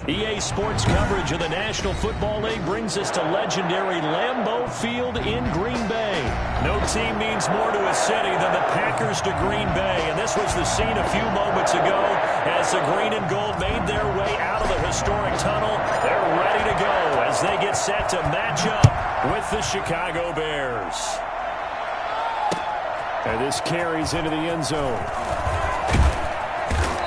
EA Sports coverage of the National Football League brings us to legendary Lambeau Field in Green Bay. No team means more to a city than the Packers to Green Bay, and this was the scene a few moments ago as the green and gold made their way out of the historic tunnel. They're ready to go as they get set to match up with the Chicago Bears. And this carries into the end zone.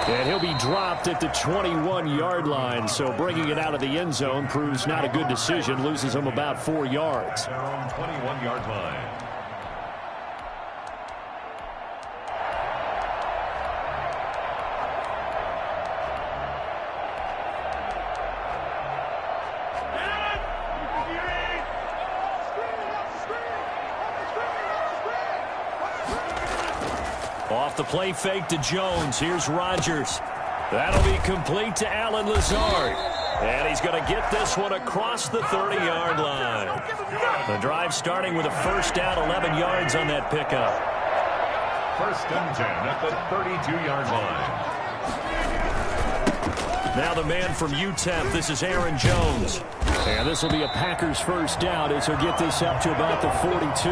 And he'll be dropped at the 21-yard line, so bringing it out of the end zone proves not a good decision. Loses him about 4 yards. 21-yard line. Off the play fake to Jones. Here's Rodgers. That'll be complete to Allen Lazard. And he's going to get this one across the 30-yard line. The drive starting with a first down, 11 yards on that pickup. First and 10 at the 32-yard line. Now the man from UTEP, this is Aaron Jones. And this will be a Packers first down as he'll get this up to about the 42.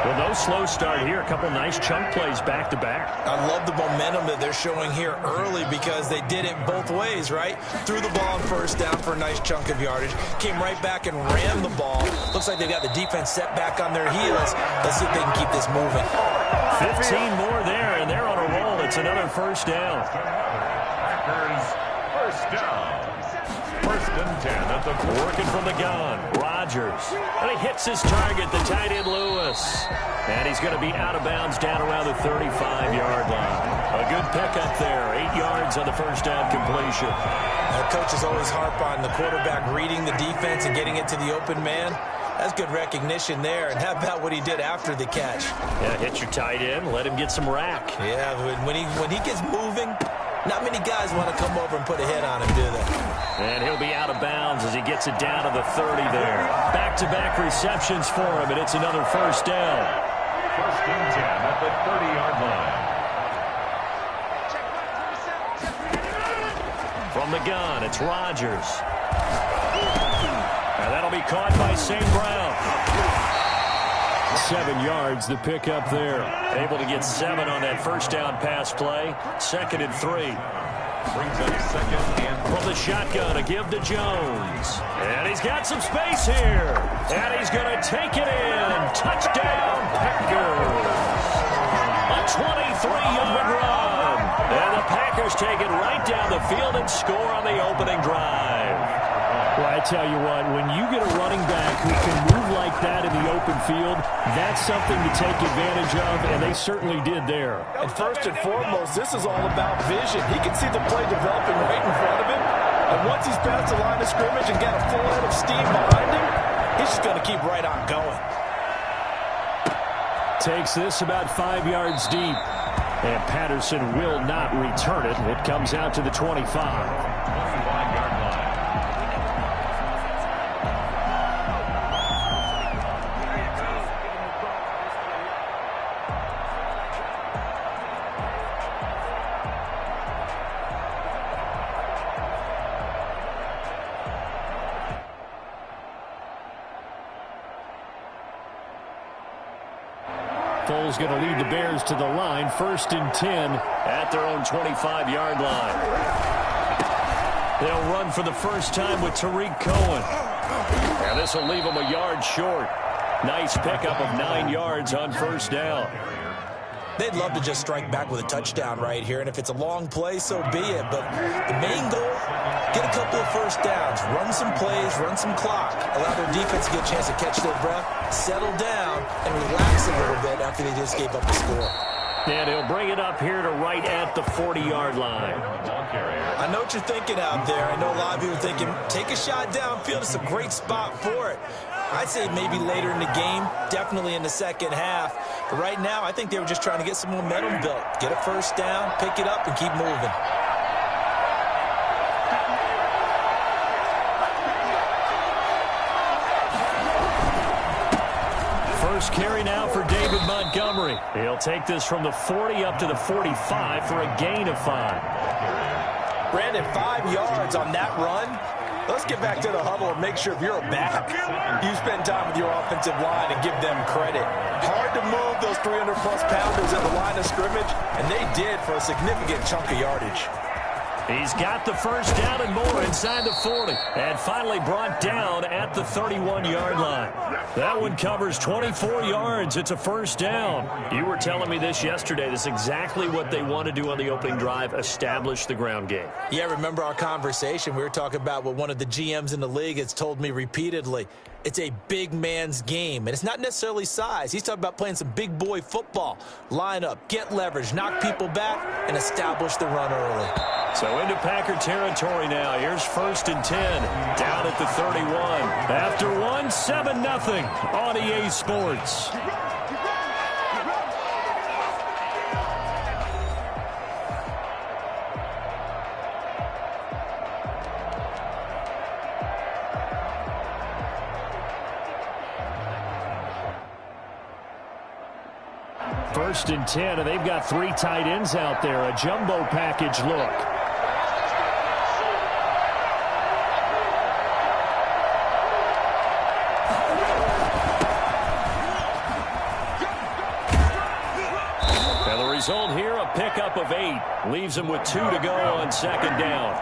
Well, no slow start here. A couple nice chunk plays back-to-back. I love the momentum that they're showing here early because they did it both ways, right? Threw the ball on first down for a nice chunk of yardage. Came right back and ran the ball. Looks like they've got the defense set back on their heels. Let's see if they can keep this moving. 15 more there, and they're on a roll. It's another first down. Packers first down. First and 10 at the working from the gun. Rodgers. And he hits his target, the tight end Lewis. And he's going to be out of bounds down around the 35-yard line. A good pickup there. 8 yards on the first down completion. Coaches always harp on the quarterback reading the defense and getting it to the open man. That's good recognition there. And how about what he did after the catch? Yeah, hit your tight end. Let him get some rack. Yeah, when he gets moving, not many guys want to come over and put a hit on him, do they? And he'll be out of bounds as he gets it down to the 30 there. Back-to-back receptions for him, and it's another first down. First and 10 at the 30-yard line. From the gun, it's Rodgers. And that'll be caught by St. Brown. 7 yards, the pickup there. Able to get 7 on that first down pass play. 2nd and 3. Brings up second and from the shotgun, a give to Jones. And he's got some space here. And he's going to take it in. Touchdown, Packers. A 23-yard run. And the Packers take it right down the field and score on the opening drive. Well, I tell you what, when you get a running back who can move like that in the open field, that's something to take advantage of, and they certainly did there. And first and foremost, this is all about vision. He can see the play developing right in front of him, and once he's past the line of scrimmage and got a full head of steam behind him, he's just going to keep right on going. Takes this about 5 yards deep, and Patterson will not return it. It comes out to the 25. 25-yard line. Foles going to lead the Bears to the line. 1st and 10 at their own 25-yard line. They'll run for the first time with Tariq Cohen. And this will leave them a yard short. Nice pickup of 9 yards on first down. They'd love to just strike back with a touchdown right here, and if it's a long play, so be it. But the main goal, get a couple of first downs, run some plays, run some clock, allow their defense to get a chance to catch their breath, settle down, and relax a little bit after they just gave up the score. And he'll bring it up here to right at the 40-yard line. I know what you're thinking out there. I know a lot of you are thinking, take a shot downfield. It's a great spot for it. I'd say maybe later in the game, definitely in the second half. But right now, I think they were just trying to get some momentum built. Get a first down, pick it up, and keep moving. First carry now for David Montgomery. He'll take this from the 40 up to the 45 for a gain of 5. Brandon, 5 yards on that run. Let's get back to the huddle and make sure if you're a back, you spend time with your offensive line and give them credit. Hard to move those 300-plus pounders at the line of scrimmage, and they did for a significant chunk of yardage. He's got the first down and more inside the 40. And finally brought down at the 31-yard line. That one covers 24 yards. It's a first down. You were telling me this yesterday. This is exactly what they want to do on the opening drive, establish the ground game. Yeah, remember our conversation? We were talking about what one of the GMs in the league has told me repeatedly. It's a big man's game, and it's not necessarily size. He's talking about playing some big boy football. Line up, get leverage, knock people back, and establish the run early. So into Packer territory now. Here's 1st and 10, down at the 31. After one, 7-0 on EA Sports. First and 10, and they've got 3 tight ends out there. A jumbo package look. Result here, a pickup of 8. Leaves him with 2 to go on 2nd down.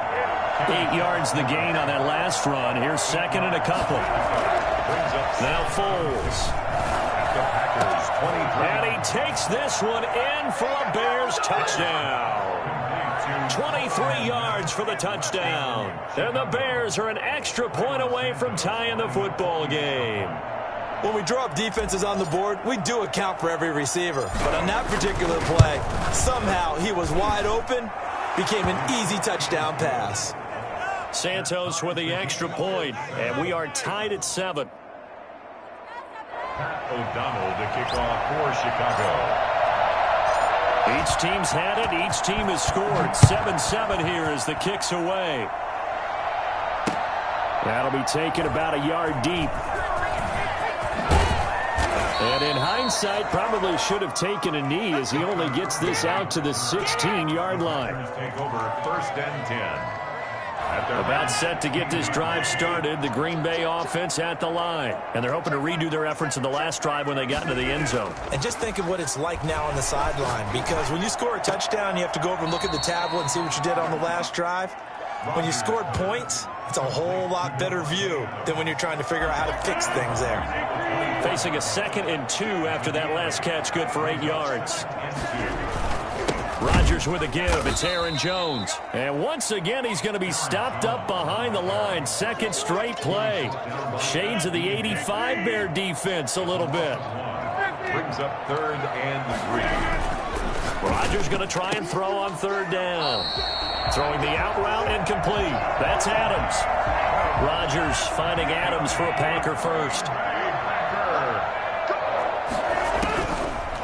8 yards the gain on that last run. Here's 2nd and a couple. Now Foles. And he takes this one in for a Bears touchdown. 23 yards for the touchdown. And the Bears are an extra point away from tying the football game. When we draw up defenses on the board, we do account for every receiver. But on that particular play, somehow he was wide open, became an easy touchdown pass. Santos with the extra point, and we are tied at 7. Pat O'Donnell to kick off for Chicago. Each team's had it. Each team has scored. 7-7 here as the kick's away. That'll be taken about a yard deep. And in hindsight, probably should have taken a knee as he only gets this out to the 16-yard line. Take over 1st and 10. About set to get this drive started. The Green Bay offense at the line. And they're hoping to redo their efforts in the last drive when they got into the end zone. And just think of what it's like now on the sideline. Because when you score a touchdown, you have to go over and look at the tablet and see what you did on the last drive. When you scored points, it's a whole lot better view than when you're trying to figure out how to fix things there. Facing a 2nd and 2 after that last catch, good for 8 yards. Rodgers with a give. It's Aaron Jones. And once again, he's going to be stopped up behind the line. 2nd straight play. Shades of the 85 Bear defense a little bit. Brings up 3rd and 3. Rodgers going to try and throw on 3rd down. Throwing the out route incomplete. That's Adams. Rodgers finding Adams for a Packer first.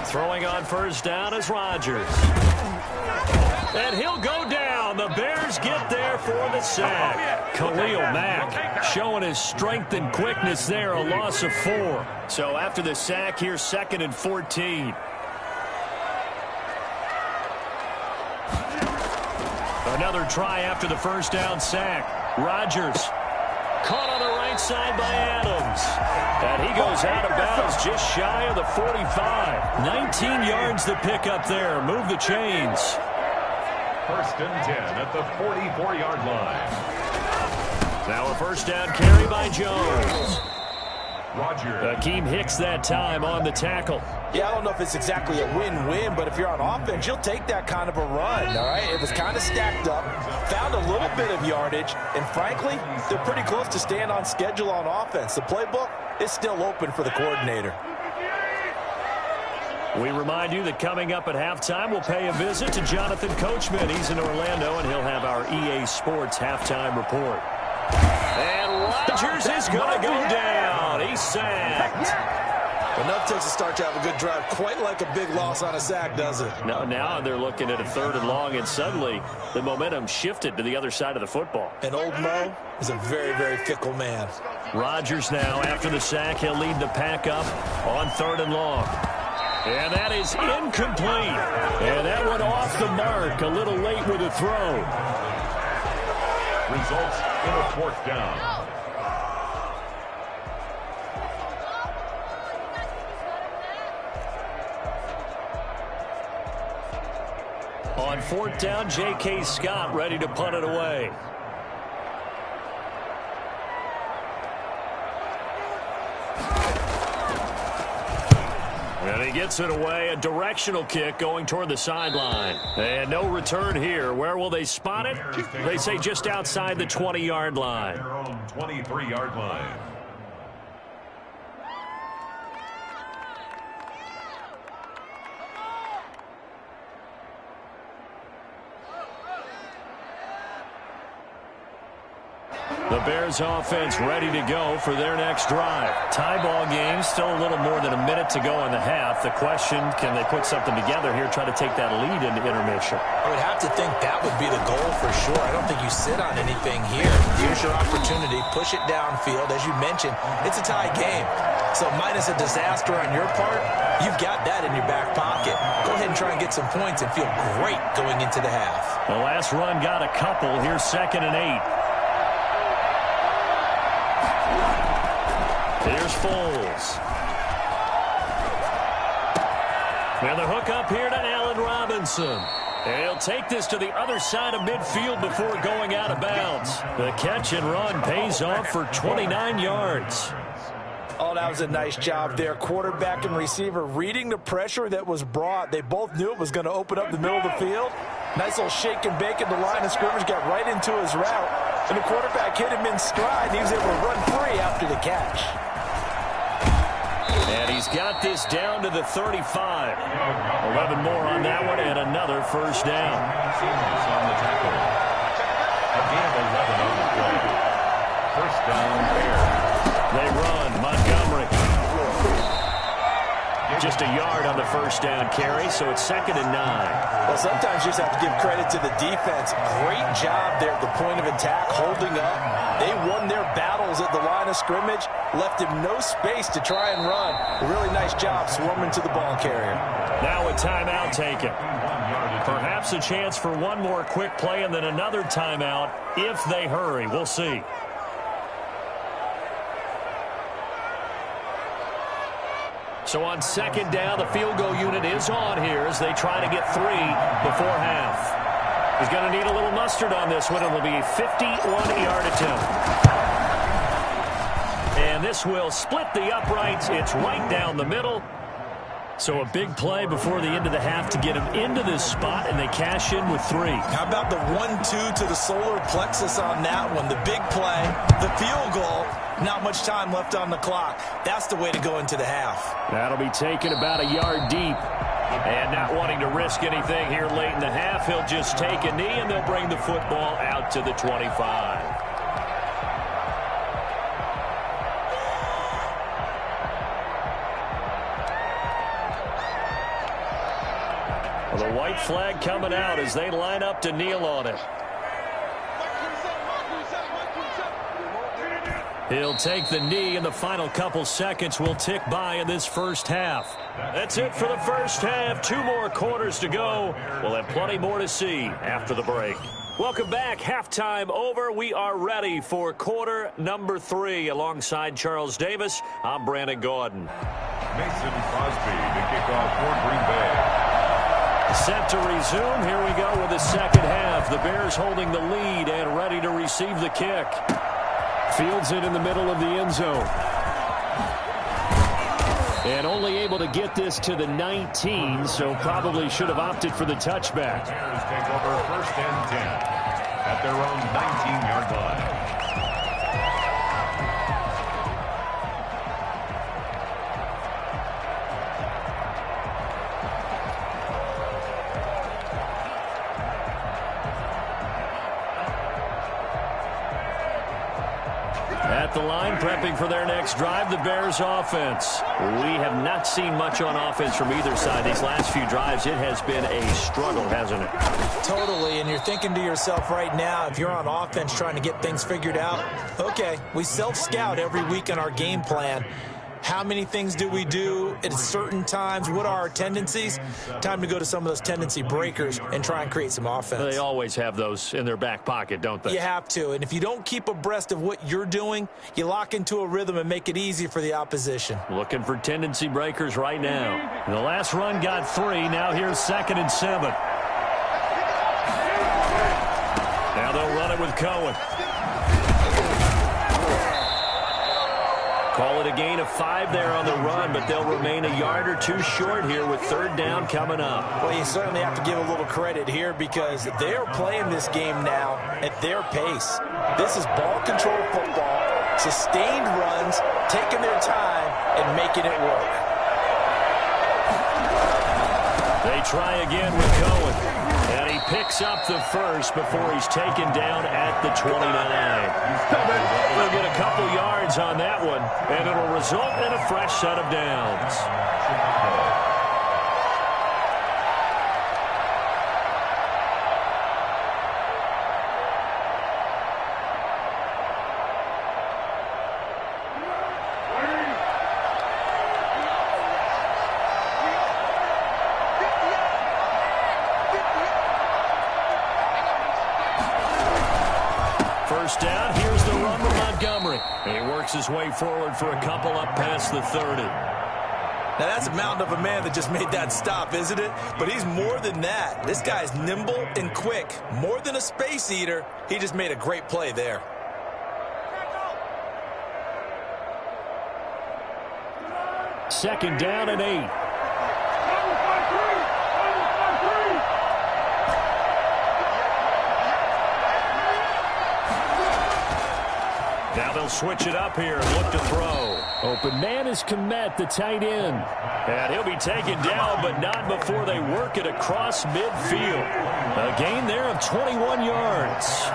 Throwing on 1st down is Rodgers. And he'll go down. The Bears get there for the sack. Khalil Mack showing his strength and quickness there. A loss of 4. So after the sack, here's 2nd and 14. Another try after the 1st down sack. Rodgers caught on the right side by Adams. And he goes out of bounds just shy of the 45. 19 yards the pickup there. Move the chains. 1st and 10 at the 44-yard line. Now a 1st down carry by Jones. Rodgers. Akeem Hicks that time on the tackle. Yeah, I don't know if it's exactly a win-win, but if you're on offense, you'll take that kind of a run, all right? It was kind of stacked up, found a little bit of yardage, and frankly, they're pretty close to staying on schedule on offense. The playbook is still open for the coordinator. We remind you that coming up at halftime, we'll pay a visit to Jonathan Coachman. He's in Orlando, and he'll have our EA Sports halftime report. And Rodgers is going to go down. He's sacked. Enough takes a start to have a good drive. Quite like a big loss on a sack, does it? No, now they're looking at a 3rd and long, and suddenly the momentum shifted to the other side of the football. And old Mo is a very, very fickle man. Rodgers now, after the sack, he'll lead the pack up on 3rd and long. And that is incomplete. And that went off the mark, a little late with a throw. results in a 4th down. On 4th down, J.K. Scott ready to punt it away. And he gets it away, a directional kick going toward the sideline. And no return here. Where will they spot it? They say just outside the 20-yard line. Their own 23-yard line. The Bears offense ready to go for their next drive. Tie ball game, still a little more than a minute to go in the half. The question, can they put something together here, try to take that lead into intermission? I would have to think that would be the goal for sure. I don't think you sit on anything here. Here's your opportunity. Push it downfield. As you mentioned, it's a tie game. So minus a disaster on your part, you've got that in your back pocket. Go ahead and try and get some points and feel great going into the half. The last run got a couple. Here's 2nd and 8. Here's Foles. And the hook up here to Allen Robinson. And he'll take this to the other side of midfield before going out of bounds. The catch and run pays off for 29 yards. Oh, that was a nice job there. Quarterback and receiver reading the pressure that was brought. They both knew it was going to open up the middle of the field. Nice little shake and bake at the line of scrimmage, got right into his route. And the quarterback hit him in stride, and he was able to run free after the catch. And he's got this down to the 35. 11 more on that one, and another first down. On the tackle. A gain of 11 on the play. First down, Bears. They run. Montgomery. Just a yard on the first down carry, so it's 2nd and 9. Well, sometimes you just have to give credit to the defense. Great job there at the point of attack, holding up. They won their battles at the line of scrimmage, left him no space to try and run. A really nice job swarming to the ball carrier. Now a timeout taken. Perhaps a chance for one more quick play and then another timeout if they hurry. We'll see. So on 2nd down, the field goal unit is on here as they try to get 3 before half. He's going to need a little mustard on this one. It'll be a 51-yard attempt. And this will split the uprights. It's right down the middle. So a big play before the end of the half to get him into this spot, and they cash in with 3. How about the 1-2 to the solar plexus on that one? The big play, the field goal, not much time left on the clock. That's the way to go into the half. That'll be taken about a yard deep. And not wanting to risk anything here late in the half, he'll just take a knee, and they'll bring the football out to the 25. The white flag coming out as they line up to kneel on it. He'll take the knee, and the final couple seconds will tick by in this first half. That's it for the first half. 2 more quarters to go. We'll have plenty more to see after the break. Welcome back. Halftime over. We are ready for quarter number 3. Alongside Charles Davis, I'm Brandon Gordon. Mason Crosby to kick off for Green Bay. Set to resume. Here we go with the second half. The Bears holding the lead and ready to receive the kick. Fields it in the middle of the end zone. And only able to get this to the 19, so probably should have opted for the touchback. Bears take over 1st and 10 at their own 19-yard line. At the line, prepping for their next drive, the Bears offense. We have not seen much on offense from either side. These last few drives, it has been a struggle, hasn't it? Totally, and you're thinking to yourself right now, if you're on offense trying to get things figured out, okay, we self-scout every week in our game plan. How many things do we do at certain times? What are our tendencies? Time to go to some of those tendency breakers and try and create some offense. They always have those in their back pocket, don't they? You have to. And if you don't keep abreast of what you're doing, you lock into a rhythm and make it easy for the opposition. Looking for tendency breakers right now. The last run got 3. Now here's 2nd and 7. Now they'll run it with Cohen. Call it a gain of 5 there on the run, but they'll remain a yard or 2 short here with 3rd down coming up. Well, you certainly have to give a little credit here because they're playing this game now at their pace. This is ball control football, sustained runs, taking their time, and making it work. They try again with Cohen. And he picks up the first before he's taken down at the 29. They'll get a couple yards on that one, and it'll result in a fresh set of downs. First down, here's the run to Montgomery. He works his way forward for a couple up past the 30. Now, that's a mountain of a man that just made that stop, isn't it? But he's more than that. This guy's nimble and quick. More than a space eater, he just made a great play there. Second down and 8. Now they'll switch it up here and look to throw. Open man is Kmet, the tight end. And he'll be taken down, but not before they work it across midfield. A gain there of 21 yards.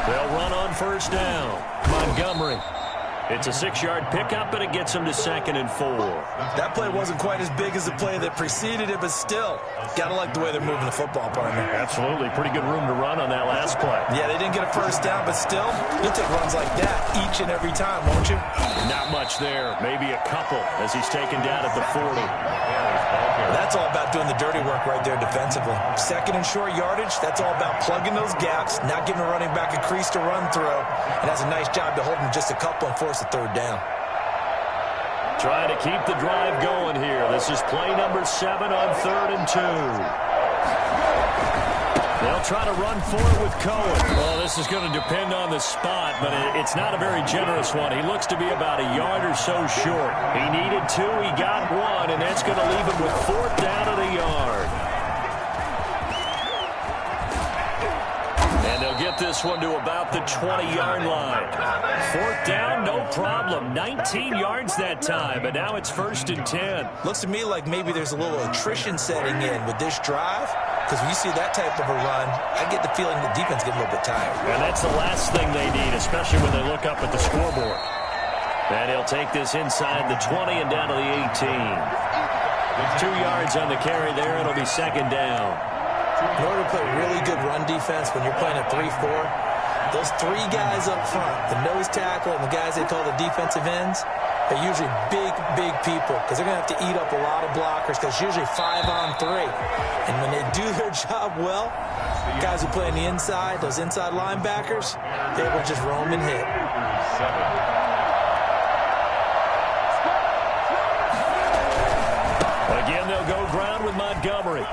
They'll run on first down. Montgomery. It's a 6-yard pickup, and it gets them to 2nd and 4. That play wasn't quite as big as the play that preceded it, but still, got to like the way they're moving the football, partner. Absolutely. Pretty good room to run on that last play. Yeah, they didn't get a first down, but still, you'll take runs like that each and every time, won't you? Not much there. Maybe a couple as he's taken down at the 40. That's all about doing the dirty work right there defensively. 2nd and short yardage, that's all about plugging those gaps, not giving a running back a crease to run through, and that's a nice job to hold him just a couple and force a 3rd down. Trying to keep the drive going here. This is play number 7 on 3rd and 2. They'll try to run for it with Cohen. Well, this is going to depend on the spot, but it's not a very generous one. He looks to be about a yard or so short. He needed 2, he got 1, and that's going to leave him with 4th down at a yard. And they'll get this one to about the 20-yard line. 4th down, no problem. 19 yards that time, but now it's 1st and 10. Looks to me like maybe there's a little attrition setting in with this drive, because when you see that type of a run, I get the feeling the defense getting a little bit tired. And that's the last thing they need, especially when they look up at the scoreboard. And he'll take this inside the 20 and down to the 18. 2 yards on the carry there, it'll be 2nd down. In order to play really good run defense when you're playing a 3-4, those 3 guys up front, the nose tackle and the guys they call the defensive ends, they're usually big, big people because they're going to have to eat up a lot of blockers because it's usually 5-on-3. And when they do their job well, guys who play on the inside, those inside linebackers, they will just roam and hit. Again, they'll go ground with Montgomery.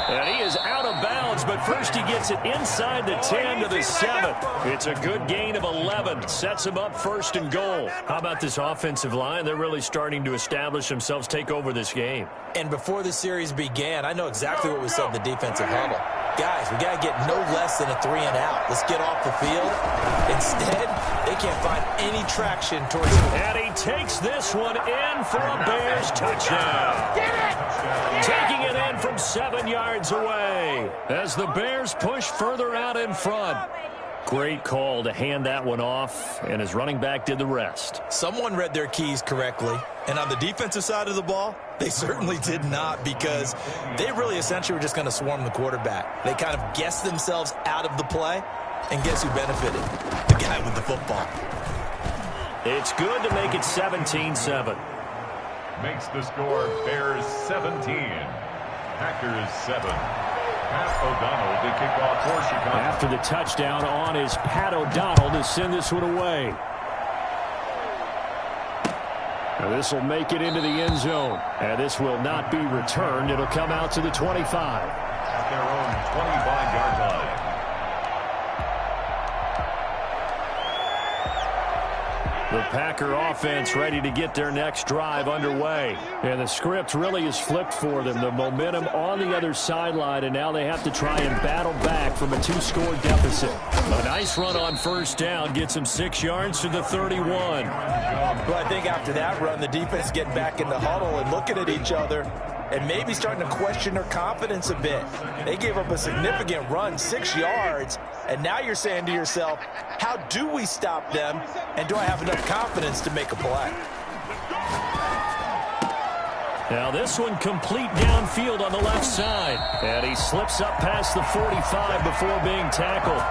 And he is out of bounds, but first he gets it inside the 10 to the 7. It's a good gain of 11. Sets him up 1st and goal. How about this offensive line? They're really starting to establish themselves, take over this game. And before the series began, I know exactly what we said in the defensive huddle. Guys, we got to get no less than a 3 and out. Let's get off the field. Instead, they can't find any traction towards it. And he takes this one in for a Bears touchdown. Taking it in from 7 yards away as the Bears push further out in front. Great call to hand that one off, and his running back did the rest. Someone read their keys correctly, and on the defensive side of the ball, they certainly did not because they really essentially were just going to swarm the quarterback. They kind of guessed themselves out of the play, and guess who benefited? The guy with the football. It's good to make it 17-7. Makes the score Bears 17, Packers 7. Pat O'Donnell to kick off for Chicago. After the touchdown on is Pat O'Donnell to send this one away. Now this will make it into the end zone. And this will not be returned. It'll come out to the 25. At their own 25-yard line. The Packer offense ready to get their next drive underway. And the script really is flipped for them. The momentum on the other sideline, and now they have to try and battle back from a 2-score deficit. A nice run on first down gets him 6 yards to the 31. Well, I think after that run, the defense getting back in the huddle and looking at each other and maybe starting to question their confidence a bit. They gave up a significant run, 6 yards, and now you're saying to yourself, how do we stop them, and do I have enough confidence to make a play? Now this one complete downfield on the left side. And he slips up past the 45 before being tackled.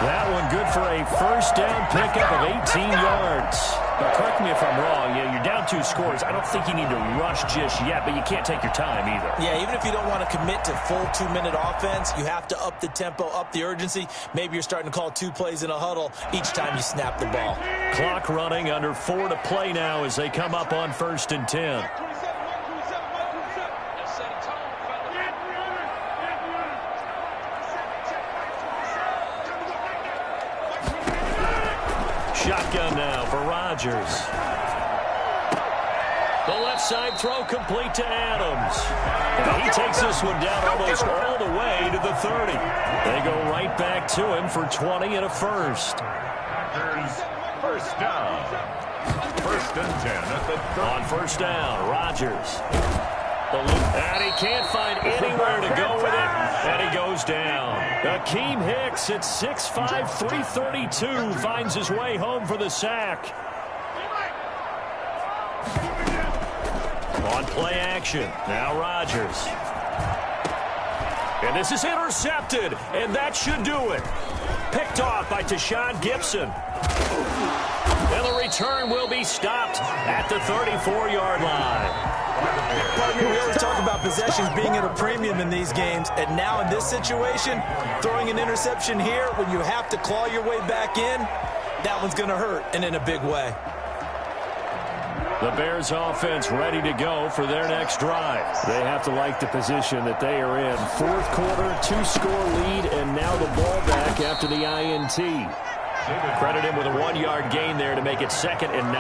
That one good for a first down pickup of 18 yards. Now correct me if I'm wrong. You're down 2 scores. I don't think you need to rush just yet, but you can't take your time either. Yeah, even if you don't want to commit to full 2-minute offense, you have to up the tempo, up the urgency. Maybe you're starting to call 2 plays in a huddle each time you snap the ball. Clock running, under 4 to play now as they come up on 1st and 10. Shotgun now for Rodgers. The left side throw complete to Adams. And he takes this one down almost all the way to the 30. They go right back to him for 20 and a first. Packers first down. 1st and 10 at the 30. On first down, Rodgers. And he can't find anywhere to go with it. And he goes down. Akeem Hicks at 6'5", 332 finds his way home for the sack. On play action, now Rodgers. And this is intercepted, and that should do it. Picked off by Tashawn Gibson. And the return will be stopped at the 34-yard line. Partner, we always talk about possessions being at a premium in these games, and now in this situation, throwing an interception here when you have to claw your way back in, that one's going to hurt, and in a big way. The Bears offense ready to go for their next drive. They have to like the position that they are in. 4th quarter, 2-score lead, and now the ball back after the INT. Credit him with a 1-yard gain there to make it 2nd and 9.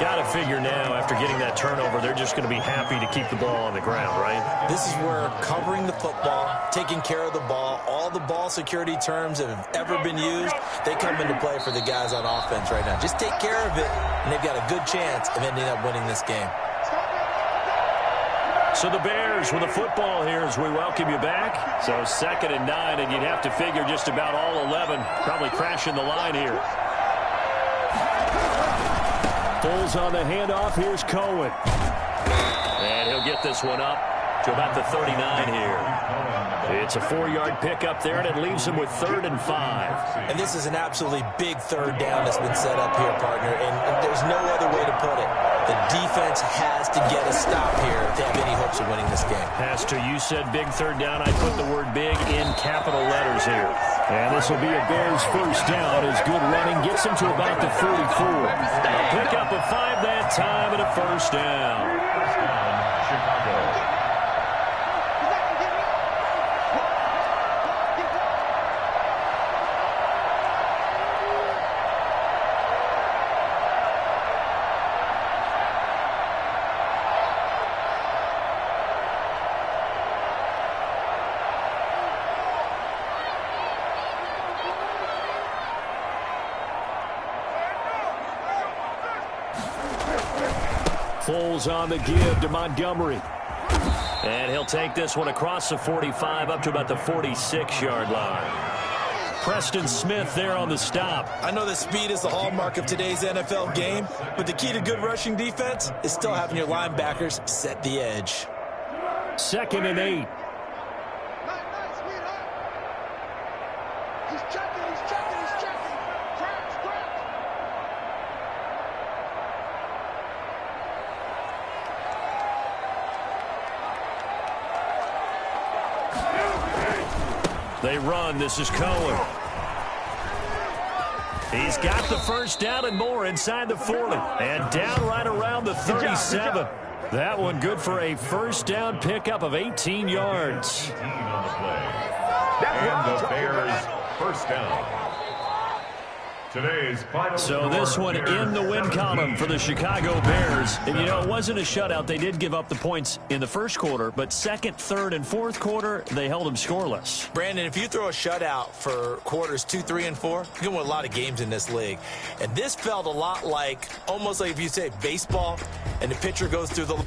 Got to figure now, after getting that turnover, they're just going to be happy to keep the ball on the ground, right? This is where covering the football, taking care of the ball, all the ball security terms that have ever been used, they come into play for the guys on offense right now. Just take care of it, and they've got a good chance of ending up winning this game. So the Bears with the football here as we welcome you back. So 2nd and 9, and you'd have to figure just about all 11 probably crashing the line here. Foles on the handoff. Here's Cohen. And he'll get this one up to about the 39 here. It's a 4-yard pickup there, and it leaves him with 3rd and 5. And this is an absolutely big 3rd down that's been set up here, partner, and there's no other way to put it. The defense has to get a stop here if they have any hopes of winning this game. Pastor, you said big 3rd down. I put the word big in capital letters here. And this will be a Bears first down as good running gets him to about the 44. A pickup of 5 that time and a first down. Chicago. Foles on the give to Montgomery. And he'll take this one across the 45 up to about the 46-yard line. Preston Smith there on the stop. I know that speed is the hallmark of today's NFL game, but the key to good rushing defense is still having your linebackers set the edge. 2nd and 8. They run. This is Cohen. He's got the first down and more inside the 40. And down right around the 37. That one good for a first down pickup of 18 yards. 18 on the play. And the Bears first down. Today's final So this one in the win column for the Chicago Bears. And, you know, it wasn't a shutout. They did give up the points in the first quarter, but second, third, and fourth quarter, they held them scoreless. Brandon, if you throw a shutout for quarters 2, 3, and 4, you can win a lot of games in this league. And this felt a lot like, almost like if you say baseball, and the pitcher goes through the...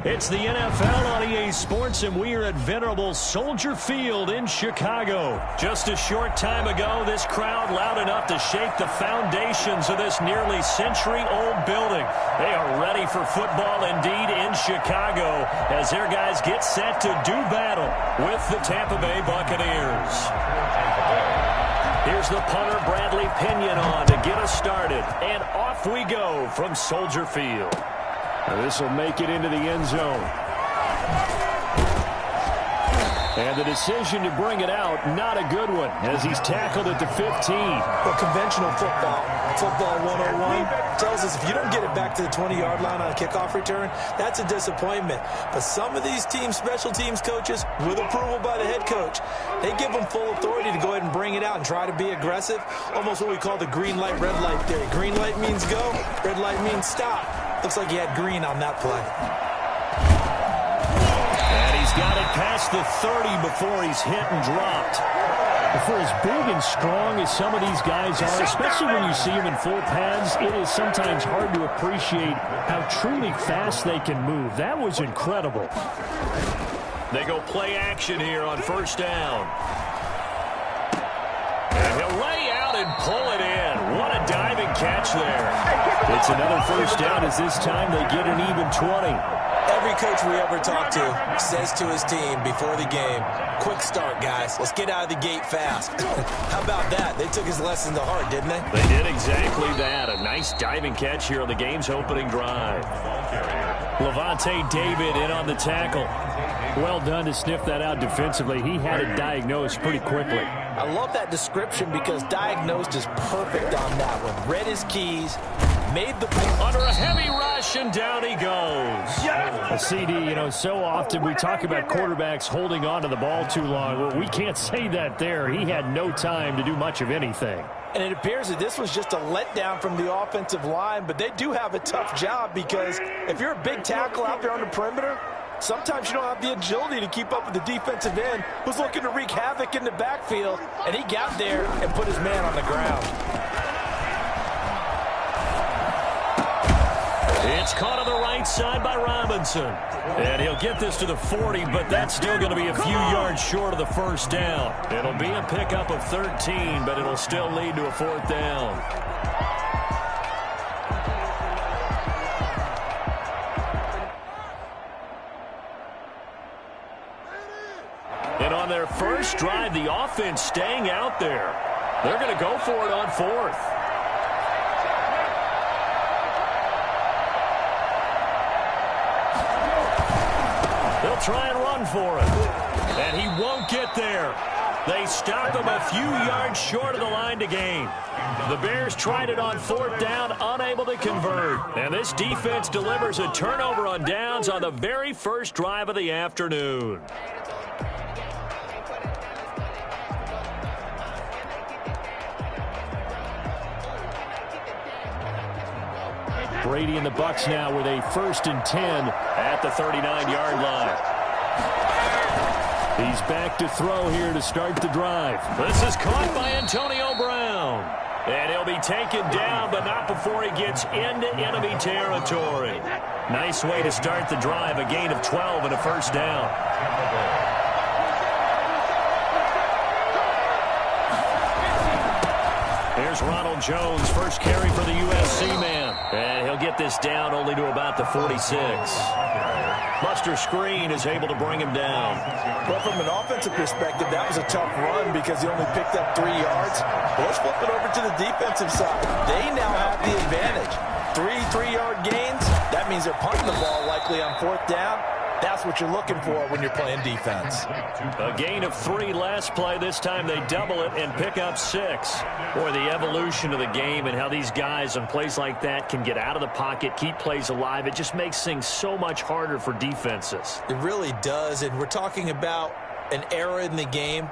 It's the NFL on EA Sports, and we are at venerable Soldier Field in Chicago. Just a short time ago, this crowd loud enough to shake the foundations of this nearly century-old building. They are ready for football indeed in Chicago as their guys get set to do battle with the Tampa Bay Buccaneers. Here's the punter, Bradley Pinion, on to get us started. And off we go from Soldier Field. This will make it into the end zone. And the decision to bring it out, not a good one, as he's tackled at the 15. Well, conventional football 101, tells us if you don't get it back to the 20-yard line on a kickoff return, that's a disappointment. But some of these teams, special teams coaches, with approval by the head coach, they give them full authority to go ahead and bring it out and try to be aggressive, almost what we call the green light, red light theory. Green light means go, red light means stop. Looks like he had green on that play. And he's got it past the 30 before he's hit and dropped. For as big and strong as some of these guys are, especially when you see them in full pads, it is sometimes hard to appreciate how truly fast they can move. That was incredible. They go play action here on first down. And he'll lay out and pull it in. What a diving catch there. It's another first down as this time they get an even 20. Every coach we ever talk to says to his team before the game, quick start, guys. Let's get out of the gate fast. How about that? They took his lesson to heart, didn't they? They did exactly that. A nice diving catch here on the game's opening drive. Levante David in on the tackle. Well done to sniff that out defensively. He had it diagnosed pretty quickly. I love that description because diagnosed is perfect on that one. Read his keys, made the play. Under a heavy rush, and down he goes. A CD, so often we talk about quarterbacks holding on to the ball too long. Well, we can't say that there. He had no time to do much of anything. And it appears that this was just a letdown from the offensive line, but they do have a tough job because if you're a big tackle out there on the perimeter, sometimes you don't have the agility to keep up with the defensive end who's looking to wreak havoc in the backfield, and he got there and put his man on the ground. It's caught on the right side by Robinson. And he'll get this to the 40, but that's still going to be a few yards short of the first down. It'll be a pickup of 13, but it'll still lead to a fourth down. And on their first drive, the offense staying out there. They're going to go for it on fourth. They'll try and run for it. And he won't get there. They stop him a few yards short of the line to gain. The Bears tried it on fourth down, unable to convert. And this defense delivers a turnover on downs on the very first drive of the afternoon. Brady and the Bucs now with a 1st and 10 at the 39-yard line. He's back to throw here to start the drive. This is caught by Antonio Brown. And he'll be taken down, but not before he gets into enemy territory. Nice way to start the drive, a gain of 12 and a first down. Here's Ronald Jones, first carry for the USC man. And he'll get this down only to about the 46. Buster Screen is able to bring him down. Well, from an offensive perspective, that was a tough run because he only picked up 3 yards. But let's flip it over to the defensive side. They now have the advantage. 3-3-yard gains. That means they're punting the ball likely on fourth down. That's what you're looking for when you're playing defense. A gain of 3 last play. This time they double it and pick up 6. Boy, the evolution of the game and how these guys on plays like that can get out of the pocket, keep plays alive. It just makes things so much harder for defenses. It really does, and we're talking about an era in the game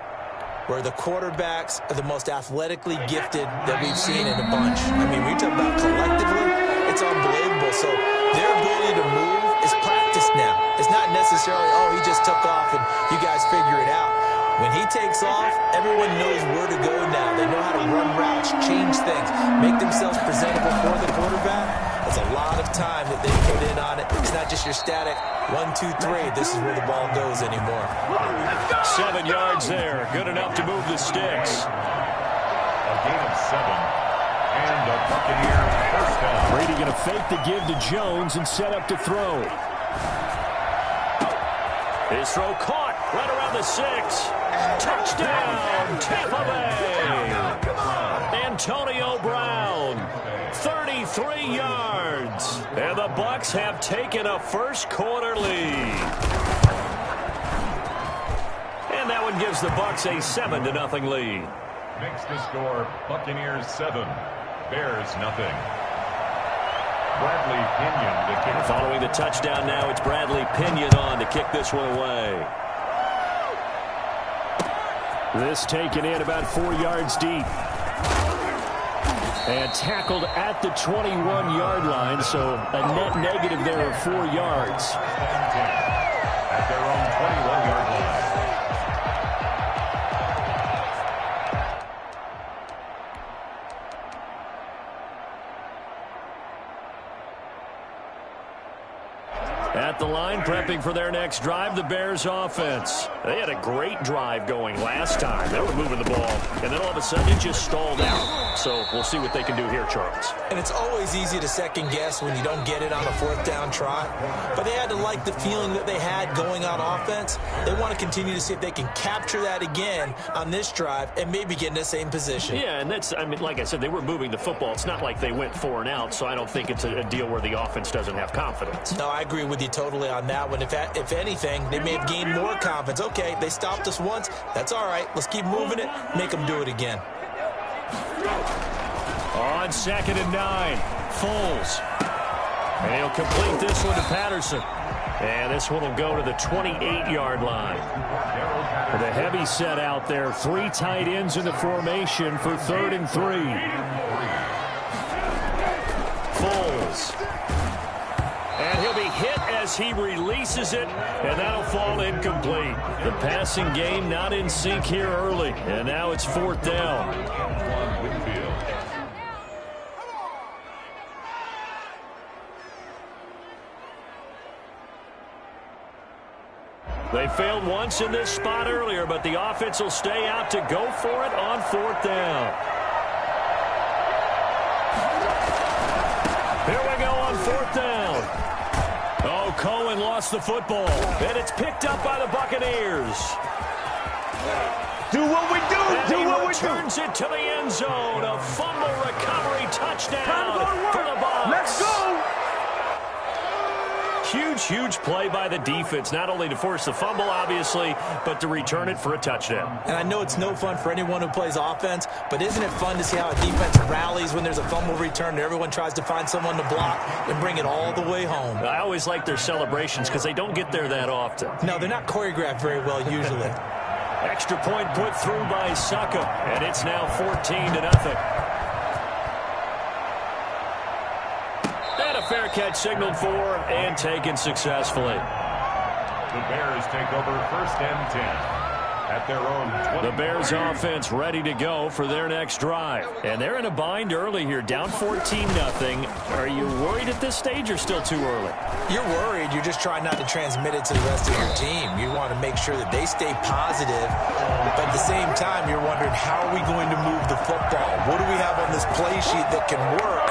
where the quarterbacks are the most athletically gifted that we've seen in a bunch. I mean, we talk about collectively, it's unbelievable. So their ability to move is practiced now. It's not necessarily, oh, he just took off and you guys figure it out. When he takes off, everyone knows where to go now. They know how to run routes, change things, make themselves presentable for the quarterback. That's a lot of time that they put in on it. It's not just your static 1, 2, 3. This is where the ball goes anymore. 7 yards there. Good enough to move the sticks. A gain of 7. And the Buccaneers first down. Brady going to fake the give to Jones and set up to throw. His throw caught right around the 6. Touchdown, Tampa Bay. Antonio Brown, 33 yards. And the Bucs have taken a first quarter lead. And that one gives the Bucs a 7-0 lead. Makes the score Buccaneers 7, Bears nothing. Bradley Pinion to kick. Following the touchdown now, it's Bradley Pinion on to kick this one away. This taken in about 4 yards deep. And tackled at the 21-yard line, so a net negative there of 4 yards. At their own 21-yard line. At the line, prepping prepping for their next drive, the Bears offense. They had a great drive going last time. They were moving the ball, and then all of a sudden it just stalled out. So we'll see what they can do here, Charles. And it's always easy to second guess when you don't get it on a fourth down try. But they had to like the feeling that they had going on offense. They want to continue to see if they can capture that again on this drive and maybe get in the same position. Yeah, and that's, I mean, like I said, they were moving the football. It's not like they went 4 and out, so I don't think it's a deal where the offense doesn't have confidence. No, I agree with you totally on that one. If anything, they may have gained more confidence. Okay, they stopped us once. That's all right. Let's keep moving it. Make them do it again. On 2nd and 9, Foles. And he'll complete this one to Patterson. And this one will go to the 28-yard line. With a heavy set out there, 3 tight ends in the formation for 3rd and 3. Foles. And he'll be hit as he releases it, and that'll fall incomplete. The passing game not in sync here early, and now it's 4th down. They failed once in this spot earlier, but the offense will stay out to go for it on 4th down. Here we go on 4th down. Oh, Cohen lost the football, and it's picked up by the Buccaneers. Do what we do. And Do what we do. Returns it to the end zone. A fumble recovery touchdown for the Bucs. Let's go. Huge play by the defense, not only to force the fumble, obviously, but to return it for a touchdown. And I know it's no fun for anyone who plays offense, but isn't it fun to see how a defense rallies when there's a fumble return and everyone tries to find someone to block and bring it all the way home? I always like their celebrations because they don't get there that often. No, they're not choreographed very well usually. Extra point put through by Saka, and it's now 14-0. Fair catch signaled for and taken successfully. The Bears take over 1st and 10 at their own 20. The Bears offense ready to go for their next drive. And they're in a bind early here, down 14-0. Are you worried at this stage or still too early? You're worried. You're just trying not to transmit it to the rest of your team. You want to make sure that they stay positive. But at the same time, you're wondering, how are we going to move the football? What do we have on this play sheet that can work?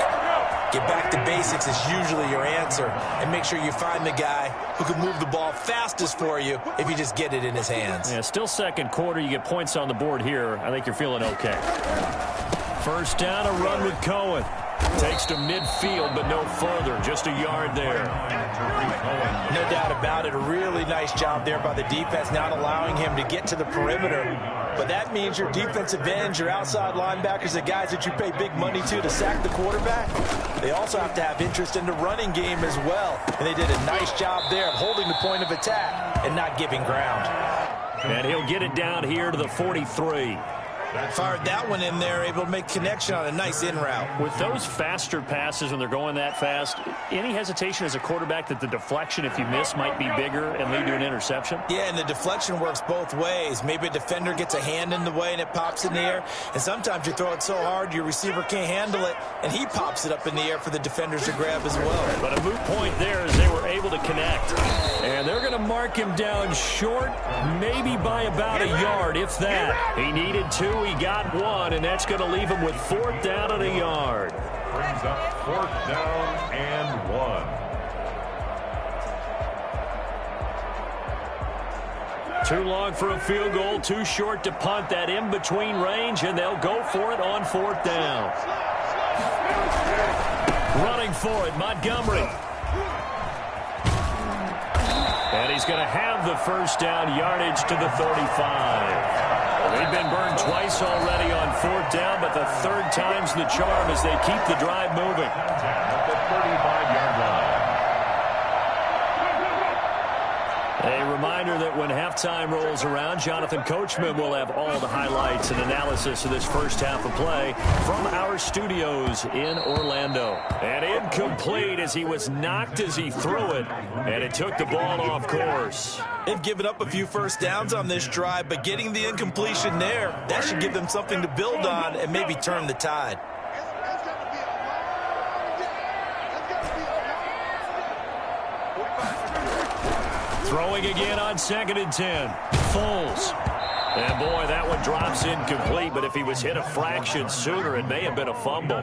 Get back to basics is usually your answer. And make sure you find the guy who can move the ball fastest for you if you just get it in his hands. Yeah, still 2nd quarter. You get points on the board here. I think you're feeling okay. 1st down, a run with Cohen. Takes to midfield, but no further. Just a yard there. No doubt about it. A really nice job there by the defense, not allowing him to get to the perimeter. But that means your defensive ends, your outside linebackers, the guys that you pay big money to sack the quarterback, they also have to have interest in the running game as well. And they did a nice job there of holding the point of attack and not giving ground. And he'll get it down here to the 43. Fired that one in there, able to make connection on a nice in route. With those faster passes when they're going that fast, any hesitation as a quarterback that the deflection, if you miss, might be bigger and lead to an interception? Yeah, and the deflection works both ways. Maybe a defender gets a hand in the way and it pops in the air. And sometimes you throw it so hard your receiver can't handle it, and he pops it up in the air for the defenders to grab as well. But a moot point there as they were able to connect. And they're going to mark him down short, maybe by about a yard, if that. He needed 2. He got 1, and that's going to leave him with 4th down and a yard. Brings up 4th down and 1. Too long for a field goal, too short to punt. That in-between range, and they'll go for it on 4th down. Running for it, Montgomery. And he's going to have the 1st down, yardage to the 35. They've been burned twice already on 4th down, but the 3rd time's the charm as they keep the drive moving. At the 35-yard line. A reminder that when halftime rolls around, Jonathan Coachman will have all the highlights and analysis of this first half of play from our studios in Orlando. And incomplete as he was knocked as he threw it, and it took the ball off course. They've given up a few 1st downs on this drive, but getting the incompletion there, that should give them something to build on and maybe turn the tide. Throwing again on 2nd and 10. Foles. And, boy, that one drops incomplete, but if he was hit a fraction sooner, it may have been a fumble.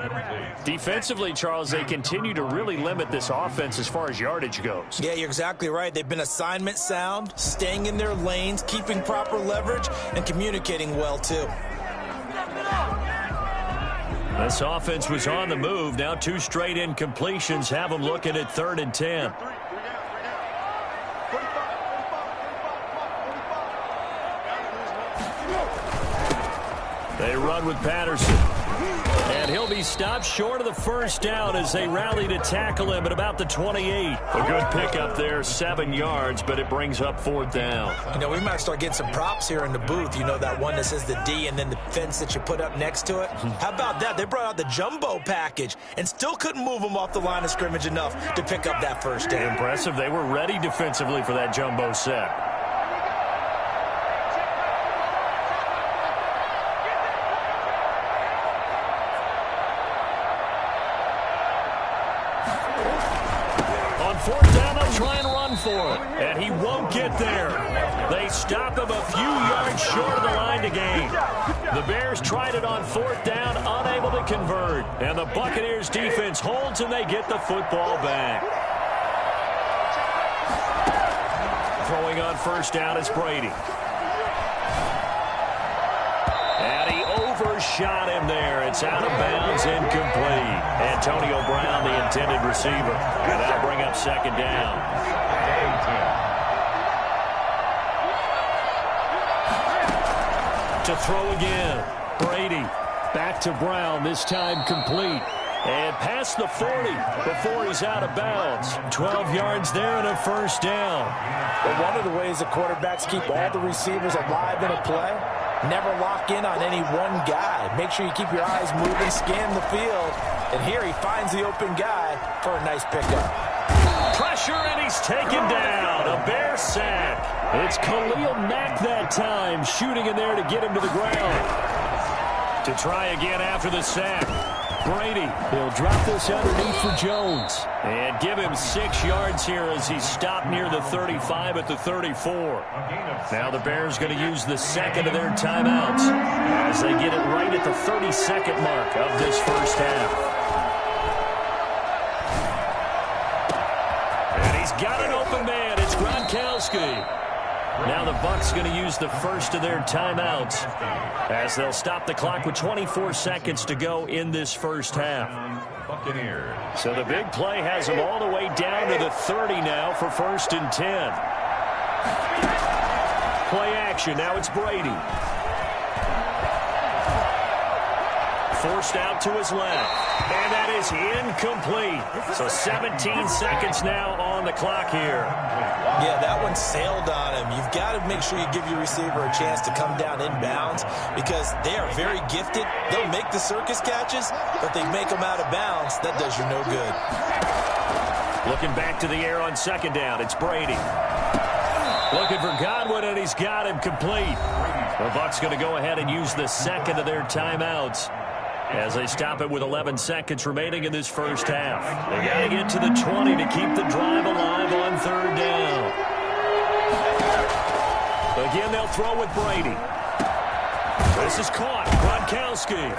Defensively, Charles, they continue to really limit this offense as far as yardage goes. Yeah, you're exactly right. They've been assignment sound, staying in their lanes, keeping proper leverage, and communicating well, too. This offense was on the move. Now 2 straight incompletions have them looking at 3rd and 10. They run with Patterson. And he'll be stopped short of the first down as they rally to tackle him at about the 28. A good pickup there, 7 yards, but it brings up 4th down. You know, we might start getting some props here in the booth. You know, that one that says the D and then the fence that you put up next to it? How about that? They brought out the jumbo package and still couldn't move them off the line of scrimmage enough to pick up that first down. Impressive. They were ready defensively for that jumbo set. Try and run for it, and he won't get there. They stop him a few yards short of the line to gain. The Bears tried it on 4th down, unable to convert, and the Buccaneers defense holds and they get the football back. Throwing on 1st down is Brady. And he overshot him there. It's out of bounds, incomplete. Antonio Brown, the intended receiver. And that'll bring up 2nd down. To throw again. Brady back to Brown, this time complete. And past the 40 before he's out of bounds. 12 yards there and a 1st down. But one of the ways the quarterbacks keep all the receivers alive in a play, never lock in on any one guy. Make sure you keep your eyes moving, scan the field. And here he finds the open guy for a nice pickup. Pressure, and he's taken down. A Bear sack. It's Khalil Mack that time, shooting in there to get him to the ground. To try again after the sack. Brady, he'll drop this underneath for Jones. And give him 6 yards here as he's stopped near the 35 at the 34. Now the Bears going to use the second of their timeouts as they get it right at the 32nd mark of this first half. And he's got an open man. It's Gronkowski. Now the Bucs going to use the first of their timeouts as they'll stop the clock with 24 seconds to go in this first half. So the big play has them all the way down to the 30 now for 1st and 10. Play action. Now it's Brady. Forced out to his left. And that is incomplete. So 17 seconds now on the clock here. Yeah, that one sailed on him. You've got to make sure you give your receiver a chance to come down inbounds because they are very gifted. They'll make the circus catches, but they make them out of bounds. That does you no good. Looking back to the air on 2nd down. It's Brady. Looking for Godwin, and he's got him complete. The Bucs going to go ahead and use the second of their timeouts as they stop it with 11 seconds remaining in this first half. They got to get to the 20 to keep the drive alive on 3rd down. Again, they'll throw with Brady. This is caught. Gronkowski.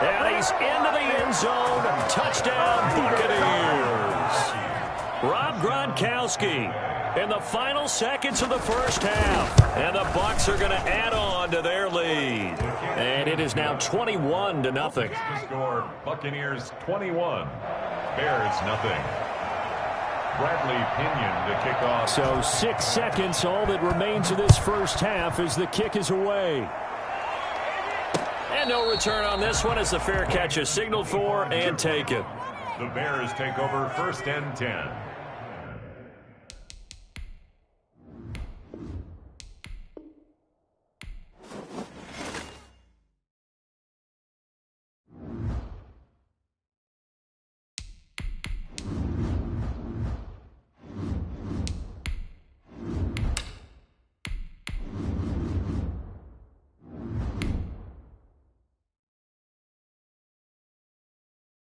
And he's into the end zone. Touchdown, Buccaneers. Rob Gronkowski in the final seconds of the first half. And the Bucs are going to add on to their lead. And it is now 21-0. The score, Buccaneers 21, Bears nothing. Bradley Pinion to kick off. So 6 seconds, all that remains of this first half as the kick is away. And no return on this one as the fair catch is signaled for and taken. The Bears take over 1st and 10.